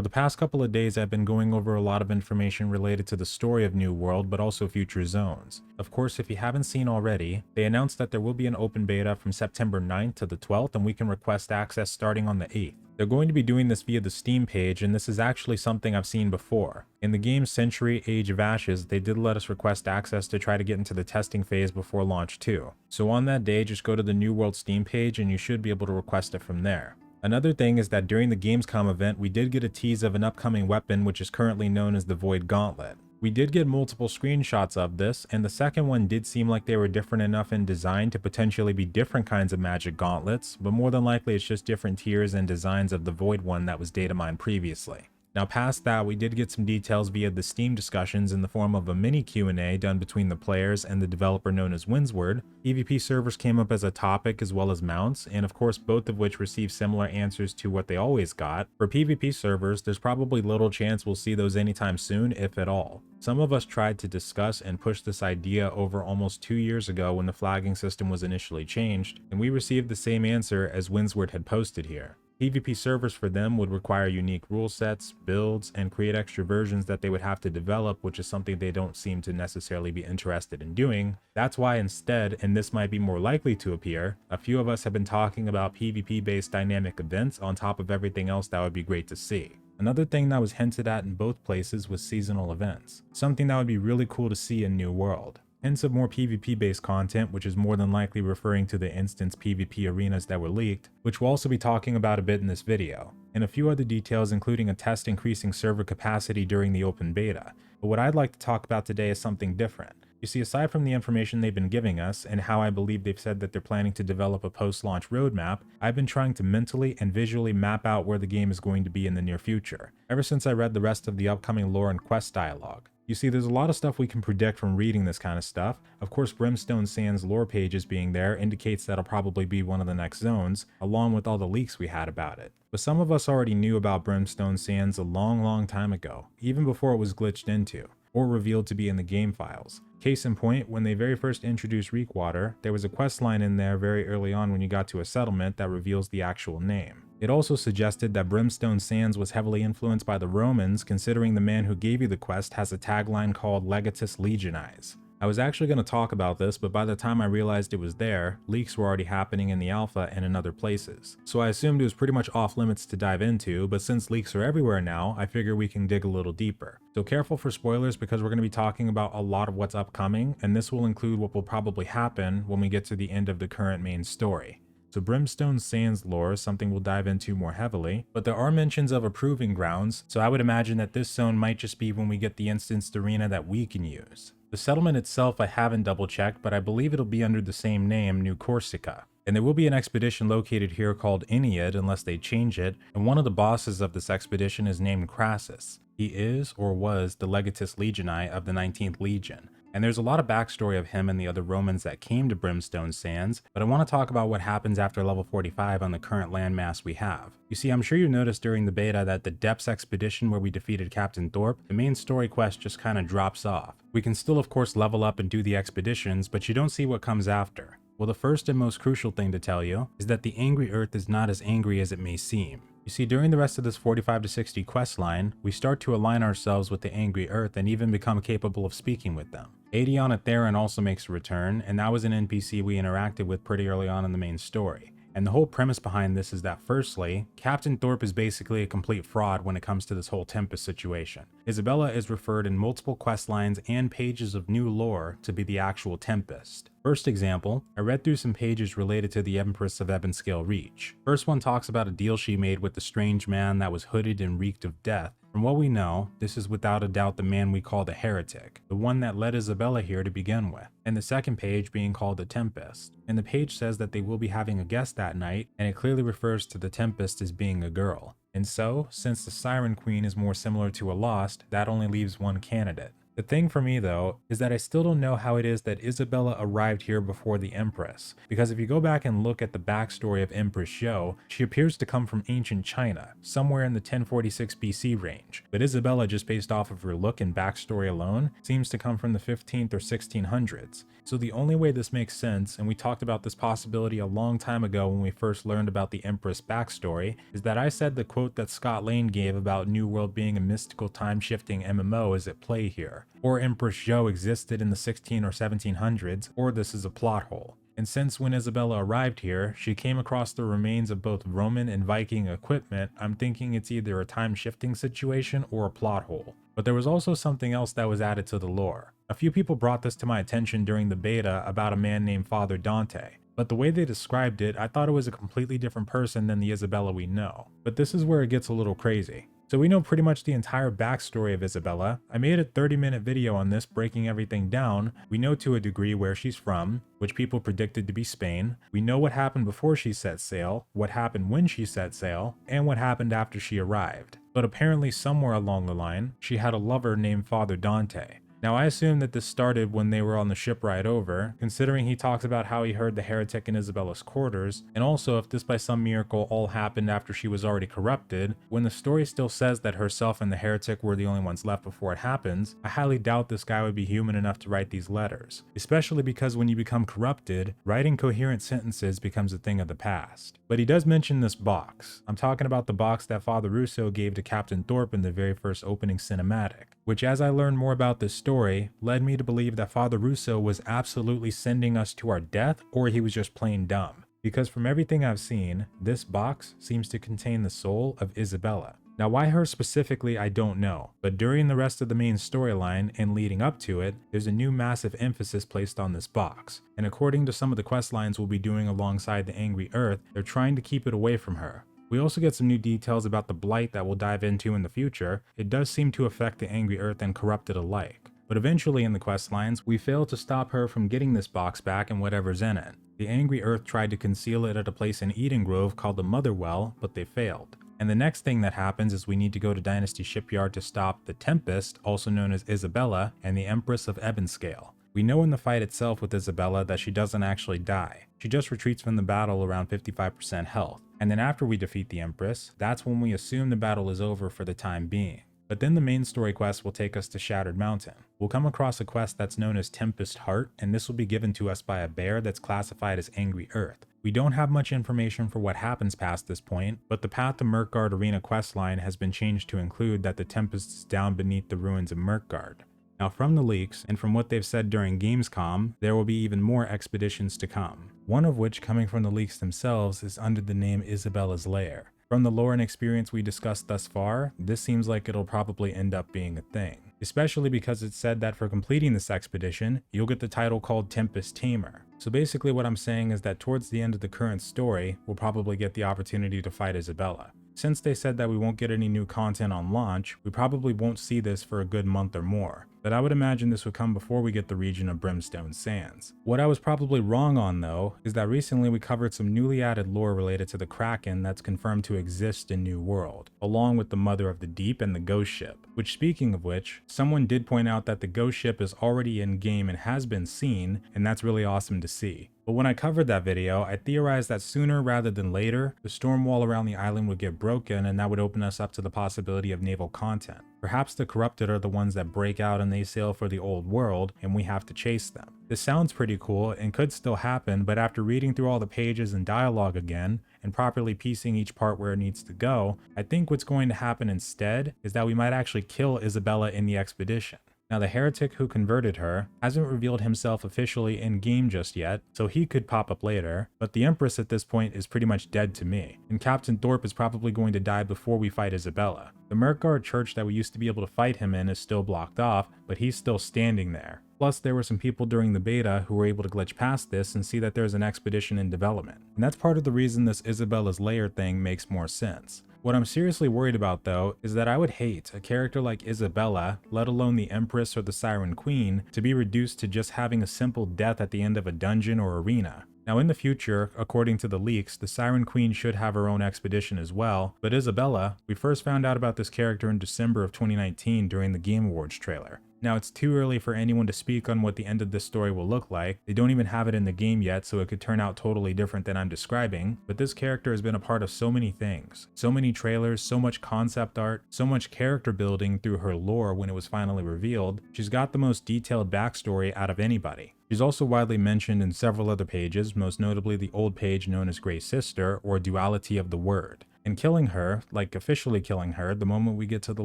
For the past couple of days, I've been going over a lot of information related to the story of New World, but also future zones. Of course, if you haven't seen already, they announced that there will be an open beta from September 9th to the 12th, and we can request access starting on the 8th. They're going to be doing this via the Steam page, and this is actually something I've seen before. In the game Century Age of Ashes, they did let us request access to try to get into the testing phase before launch too. So on that day, just go to the New World Steam page and you should be able to request it from there. Another thing is that during the Gamescom event, we did get a tease of an upcoming weapon which is currently known as the Void Gauntlet. We did get multiple screenshots of this, and the second one did seem like they were different enough in design to potentially be different kinds of magic gauntlets, but more than likely it's just different tiers and designs of the Void one that was data mined previously. Now past that, we did get some details via the Steam discussions in the form of a mini Q&A done between the players and the developer known as Windsward. PvP servers came up as a topic as well as mounts, and of course both of which received similar answers to what they always got. For PvP servers, there's probably little chance we'll see those anytime soon, if at all. Some of us tried to discuss and push this idea over almost 2 years ago when the flagging system was initially changed, and we received the same answer as Windsward had posted here. PvP servers for them would require unique rule sets, builds, and create extra versions that they would have to develop, which is something they don't seem to necessarily be interested in doing. That's why instead, and this might be more likely to appear, a few of us have been talking about PvP-based dynamic events on top of everything else that would be great to see. Another thing that was hinted at in both places was seasonal events, something that would be really cool to see in New World. Hints of more PvP based content, which is more than likely referring to the instance PvP arenas that were leaked, which we'll also be talking about a bit in this video, and a few other details including a test increasing server capacity during the open beta. But what I'd like to talk about today is something different. You see, aside from the information they've been giving us and how I believe they've said that they're planning to develop a post-launch roadmap, I've been trying to mentally and visually map out where the game is going to be in the near future, ever since I read the rest of the upcoming lore and quest dialogue. You see, there's a lot of stuff we can predict from reading this kind of stuff. Of course, Brimstone Sands lore pages being there indicates that'll probably be one of the next zones, along with all the leaks we had about it. But some of us already knew about Brimstone Sands a long time ago, even before it was glitched into, or revealed to be in the game files. Case in point, when they very first introduced Reekwater, there was a quest line in there very early on when you got to a settlement that reveals the actual name. It also suggested that Brimstone Sands was heavily influenced by the Romans, considering the man who gave you the quest has a tagline called Legatus Legionis. I was actually going to talk about this, but by the time I realized it was there, leaks were already happening in the alpha and in other places. So I assumed it was pretty much off limits to dive into, but since leaks are everywhere now, I figure we can dig a little deeper. So careful for spoilers because we're going to be talking about a lot of what's upcoming, and this will include what will probably happen when we get to the end of the current main story. So Brimstone Sands lore is something we'll dive into more heavily, but there are mentions of a proving grounds, so I would imagine that this zone might just be when we get the instanced arena that we can use. The settlement itself I haven't double checked, but I believe it'll be under the same name, New Corsica. And there will be an expedition located here called Inead unless they change it, and one of the bosses of this expedition is named Crassus. He is, or was, the Legatus Legionii of the 19th Legion. And there's a lot of backstory of him and the other Romans that came to Brimstone Sands, but I want to talk about what happens after level 45 on the current landmass we have. You see, I'm sure you noticed during the beta that the Depths expedition where we defeated Captain Thorpe, the main story quest just kind of drops off. We can still of course level up and do the expeditions, but you don't see what comes after. Well, the first and most crucial thing to tell you is that the Angry Earth is not as angry as it may seem. You see, during the rest of this 45 to 60 quest line, we start to align ourselves with the Angry Earth and even become capable of speaking with them. Aedion Theron also makes a return, and that was an NPC we interacted with pretty early on in the main story. And the whole premise behind this is that firstly, Captain Thorpe is basically a complete fraud when it comes to this whole Tempest situation. Isabella is referred in multiple quest lines and pages of new lore to be the actual Tempest. First example, I read through some pages related to the Empress of Ebonscale Reach. First one talks about a deal she made with the strange man that was hooded and reeked of death. From what we know, this is without a doubt the man we call the Heretic, the one that led Isabella here to begin with, and the second page being called the Tempest. And the page says that they will be having a guest that night, and it clearly refers to the Tempest as being a girl. And so, since the Siren Queen is more similar to a Lost, that only leaves one candidate. The thing for me though, is that I still don't know how it is that Isabella arrived here before the Empress, because if you go back and look at the backstory of Empress Zhou, she appears to come from ancient China, somewhere in the 1046 BC range, but Isabella, just based off of her look and backstory alone, seems to come from the 15th or 1600s. So the only way this makes sense, and we talked about this possibility a long time ago when we first learned about the Empress backstory, is that I said the quote that Scott Lane gave about New World being a mystical time-shifting MMO is at play here, or Empress Zhou existed in the 16 or 1700s, or this is a plot hole. And since when Isabella arrived here, she came across the remains of both Roman and Viking equipment, I'm thinking it's either a time-shifting situation or a plot hole. But there was also something else that was added to the lore. A few people brought this to my attention during the beta about a man named Father Dante, but the way they described it, I thought it was a completely different person than the Isabella we know. But this is where it gets a little crazy. So we know pretty much the entire backstory of Isabella. I made a 30-minute video on this breaking everything down. We know to a degree where she's from, which people predicted to be Spain. We know what happened before she set sail, what happened when she set sail, and what happened after she arrived. But apparently somewhere along the line, she had a lover named Father Dante. Now I assume that this started when they were on the ship ride over, considering he talks about how he heard the heretic in Isabella's quarters, and also if this by some miracle all happened after she was already corrupted, when the story still says that herself and the heretic were the only ones left before it happens, I highly doubt this guy would be human enough to write these letters, especially because when you become corrupted, writing coherent sentences becomes a thing of the past. But he does mention this box. I'm talking about the box that Father Russo gave to Captain Thorpe in the very first opening cinematic, which as I learned more about this story, led me to believe that Father Russo was absolutely sending us to our death, or he was just plain dumb. Because from everything I've seen, this box seems to contain the soul of Isabella. Now why her specifically I don't know, but during the rest of the main storyline and leading up to it, there's a new massive emphasis placed on this box, and according to some of the quest lines we'll be doing alongside the Angry Earth, they're trying to keep it away from her. We also get some new details about the Blight that we'll dive into in the future. It does seem to affect the Angry Earth and Corrupted alike. But eventually in the questlines, we fail to stop her from getting this box back and whatever's in it. The Angry Earth tried to conceal it at a place in Eden Grove called the Mother Well, but they failed. And the next thing that happens is we need to go to Dynasty Shipyard to stop the Tempest, also known as Isabella, and the Empress of Ebonscale. We know in the fight itself with Isabella that she doesn't actually die. She just retreats from the battle around 55% health. And then after we defeat the Empress, that's when we assume the battle is over for the time being. But then the main story quest will take us to Shattered Mountain. We'll come across a quest that's known as Tempest Heart, and this will be given to us by a bear that's classified as Angry Earth. We don't have much information for what happens past this point, but the Path to Mirkgard Arena questline has been changed to include that the Tempest is down beneath the ruins of Mirkgard. Now from the leaks, and from what they've said during Gamescom, there will be even more expeditions to come. One of which, coming from the leaks themselves, is under the name Isabella's Lair. From the lore and experience we discussed thus far, this seems like it'll probably end up being a thing. Especially because it's said that for completing this expedition, you'll get the title called Tempest Tamer. So basically what I'm saying is that towards the end of the current story, we'll probably get the opportunity to fight Isabella. Since they said that we won't get any new content on launch, we probably won't see this for a good month or more. But I would imagine this would come before we get the region of Brimstone Sands. What I was probably wrong on though, is that recently we covered some newly added lore related to the Kraken that's confirmed to exist in New World, along with the Mother of the Deep and the Ghost Ship. Which, speaking of which, someone did point out that the Ghost Ship is already in game and has been seen, and that's really awesome to see. But when I covered that video, I theorized that sooner rather than later, the storm wall around the island would get broken and that would open us up to the possibility of naval content. Perhaps the Corrupted are the ones that break out and they sail for the old world and we have to chase them. This sounds pretty cool and could still happen, but after reading through all the pages and dialogue again, and properly piecing each part where it needs to go, I think what's going to happen instead is that we might actually kill Isabella in the expedition. Now the heretic who converted her hasn't revealed himself officially in game just yet, so he could pop up later, but the Empress at this point is pretty much dead to me, and Captain Thorpe is probably going to die before we fight Isabella. The Mirkgard church that we used to be able to fight him in is still blocked off, but he's still standing there. Plus there were some people during the beta who were able to glitch past this and see that there's an expedition in development, and that's part of the reason this Isabella's Lair thing makes more sense. What I'm seriously worried about though is that I would hate a character like Isabella, let alone the Empress or the Siren Queen, to be reduced to just having a simple death at the end of a dungeon or arena. Now in the future, according to the leaks, the Siren Queen should have her own expedition as well, but Isabella, we first found out about this character in December of 2019 during the Game Awards trailer. Now, it's too early for anyone to speak on what the end of this story will look like. They don't even have it in the game yet, so it could turn out totally different than I'm describing, but this character has been a part of so many things. So many trailers, so much concept art, so much character building through her lore when it was finally revealed. She's got the most detailed backstory out of anybody. She's also widely mentioned in several other pages, most notably the old page known as Grey Sister, or Duality of the Word. And killing her, like officially killing her, the moment we get to the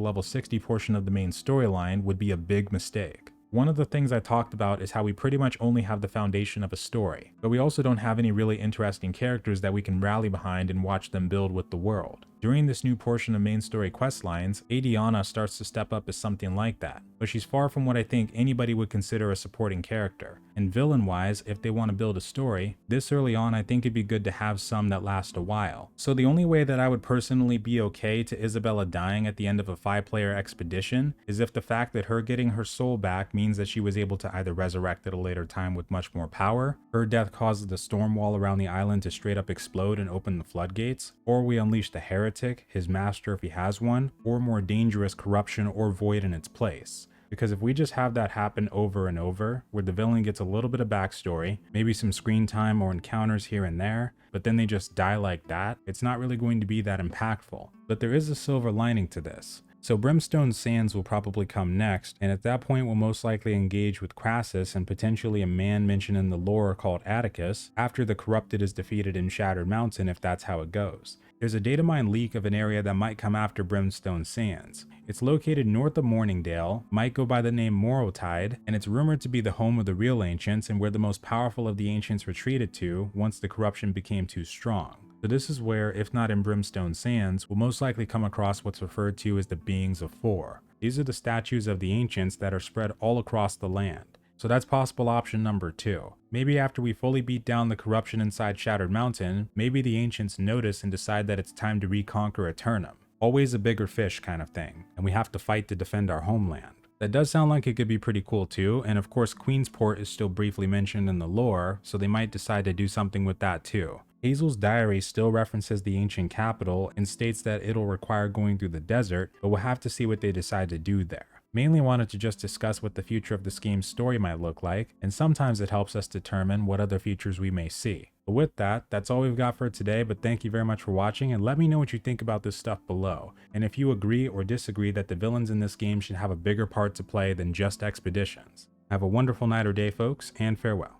level 60 portion of the main storyline would be a big mistake. One of the things I talked about is how we pretty much only have the foundation of a story, but we also don't have any really interesting characters that we can rally behind and watch them build with the world. During this new portion of main story quest lines, Adiana starts to step up as something like that, but she's far from what I think anybody would consider a supporting character. And villain-wise, if they want to build a story, this early on I think it'd be good to have some that last a while. So the only way that I would personally be okay to Isabella dying at the end of a 5-player expedition is if the fact that her getting her soul back means that she was able to either resurrect at a later time with much more power, her death causes the storm wall around the island to straight up explode and open the floodgates, or we unleash the heretic, his master if he has one, or more dangerous corruption or void in its place. Because if we just have that happen over and over, where the villain gets a little bit of backstory, maybe some screen time or encounters here and there, but then they just die like that, it's not really going to be that impactful. But there is a silver lining to this. So Brimstone Sands will probably come next, and at that point we'll most likely engage with Crassus and potentially a man mentioned in the lore called Atticus, after the Corrupted is defeated in Shattered Mountain if that's how it goes. There's a datamine leak of an area that might come after Brimstone Sands. It's located north of Morningdale, might go by the name Morrowtide, and it's rumored to be the home of the real ancients and where the most powerful of the ancients retreated to once the corruption became too strong. So this is where, if not in Brimstone Sands, we'll most likely come across what's referred to as the Beings of Four. These are the statues of the ancients that are spread all across the land. So that's possible option number 2. Maybe after we fully beat down the corruption inside Shattered Mountain, maybe the ancients notice and decide that it's time to reconquer Aeternum. Always a bigger fish kind of thing, and we have to fight to defend our homeland. That does sound like it could be pretty cool too, and of course Queensport is still briefly mentioned in the lore, so they might decide to do something with that too. Hazel's diary still references the ancient capital and states that it'll require going through the desert, but we'll have to see what they decide to do there. Mainly wanted to just discuss what the future of this game's story might look like, and sometimes it helps us determine what other features we may see. But with that, that's all we've got for today, but thank you very much for watching, and let me know what you think about this stuff below, and if you agree or disagree that the villains in this game should have a bigger part to play than just expeditions. Have a wonderful night or day, folks, and farewell.